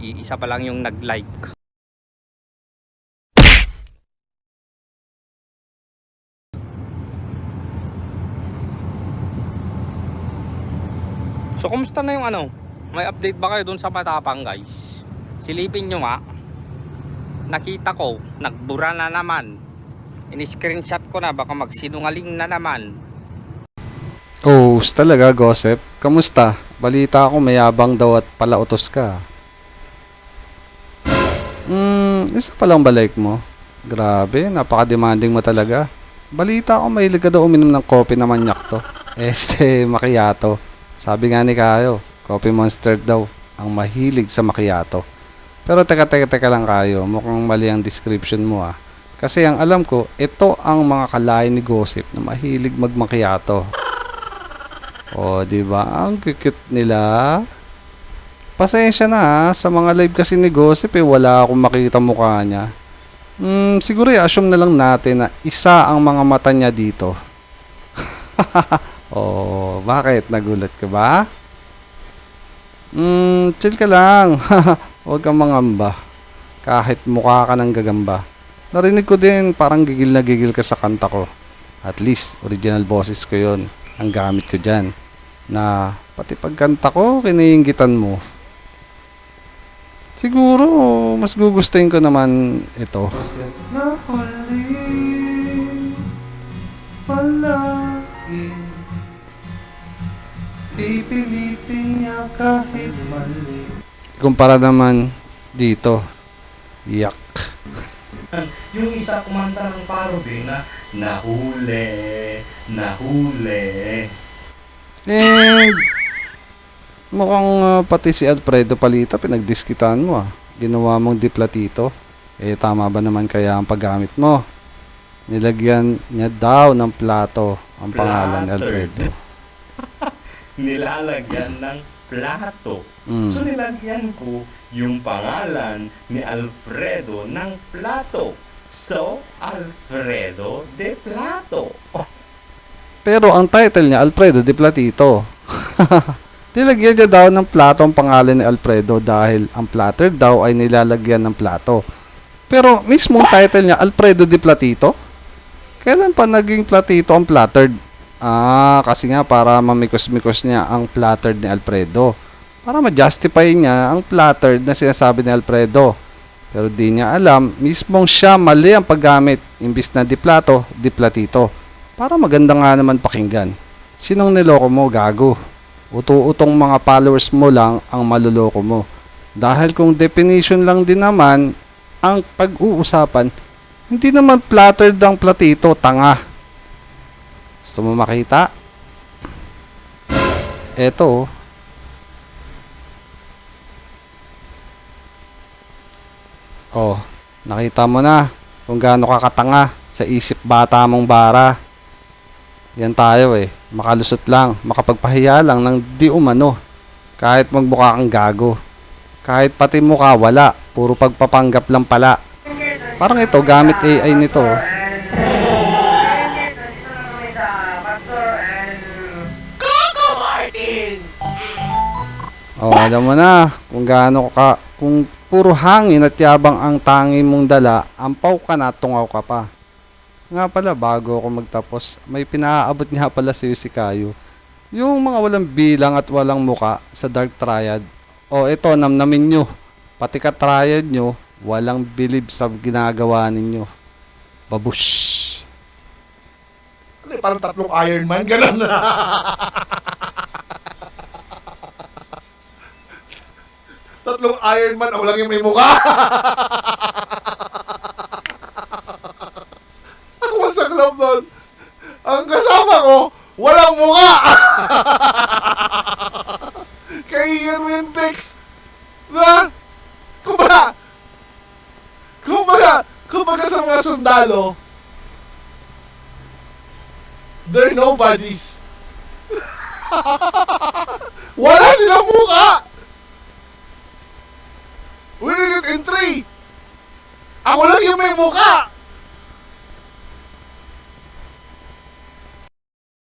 Iisa pa lang yung nag-like. So kumusta na yung ano? May update ba kayo dun sa Matapang, guys? Silipin nyo nga. Nakita ko, nagbura na naman. In-screenshot ko na, baka magsinungaling na naman. Oh, talaga, Gossip? Kamusta? Balita ko mayabang daw at palautos ka. Isa palang balik mo. Grabe, napaka-demanding mo talaga. Balita ko mahilig ka daw uminom ng kopi na manyak to. Macchiato. Sabi nga ni Kayo, Coffee Monster daw ang mahilig sa macchiato. Pero teka lang Kayo, mukhang mali ang description mo ah. Kasi ang alam ko, ito ang mga kalain ni Gossip na mahilig mag-macchiato. Oh, di ba? Ang cute nila. Pasensya na sa mga live kasi ni Gossip wala akong makita mukha niya. Siguro i-assume na lang natin na isa ang mga mata niya dito. Oh, bakit? Nagulat ka ba? Chill ka lang. Huwag kang mangamba. Kahit mukha ka ng gagamba. Narinig ko din parang gigil na gigil ka sa kanta ko. At least, original boses ko yon ang gamit ko dyan. Na pati pagkanta ko, kiniinggitan mo. Siguro, mas gugustuhin ko naman ito. Na huli, palagi, pipilitin niya kahit mali. Kumpara naman dito, yak. Yung isa kumanta ng parody na nahuli, nahuli. Mukhang pati si Alfredo Palita pinagdiskitan mo ah. Ginawa mong diplatito. Tama ba naman kaya ang paggamit mo? Nilagyan niya daw ng plato ang pangalan ni Alfredo. Nilalagyan ng plato. So nilagyan ko yung pangalan ni Alfredo ng plato. So, Alfredo de Plato. Pero ang title niya, Alfredo de Platito. Nilagyan niya daw ng plato ang pangalan ni Alfredo dahil ang platter daw ay nilalagyan ng plato. Pero mismong title niya, Alfredo de Platito? Kailan pa naging platito ang plattered? Kasi nga para mamikos-mikos niya ang plattered ni Alfredo. Para ma-justify niya ang plattered na sinasabi ni Alfredo. Pero di niya alam, mismong siya mali ang paggamit. Imbis na di plato, di platito. Para maganda nga naman pakinggan. Sinong niloko mo, gago? Utu-utong mga followers mo lang ang maluloko mo. Dahil kung definition lang din naman ang pag-uusapan, hindi naman plattered ang platito, tanga. Gusto mo makita? Eto. Oh, nakita mo na kung gaano ka katanga sa isip bata mong bara. Yan tayo makalusot lang, makapagpahiya lang ng di umano. Kahit magmukha kang gago. Kahit pati mukha wala, puro pagpapanggap lang pala. Parang ito, gamit AI nito. Oh, alam mo na kung gaano ka, kung puro hangin at yabang ang tangi mong dala, ampaw ka na, tungaw ka pa. Nga pala, bago ako magtapos, may pinaabot niya pala si Kayo. Yung mga walang bilang at walang muka sa Dark Triad. O ito, namnamin nyo. Pati ka Triad nyo, walang bilib sa ginagawa ninyo. Babush. Parang tatlong Iron Man, gano'n na. Tatlong Iron Man, ako lang yung may mukha. Ako sa club doon. Ang kasama ko, walang mukha. Kaiyan mo yung pics. Na? Kumbaga sa mga sundalo, they're nobodies. Wala silang mukha. We did it in 3. Ako lang yung may mukha.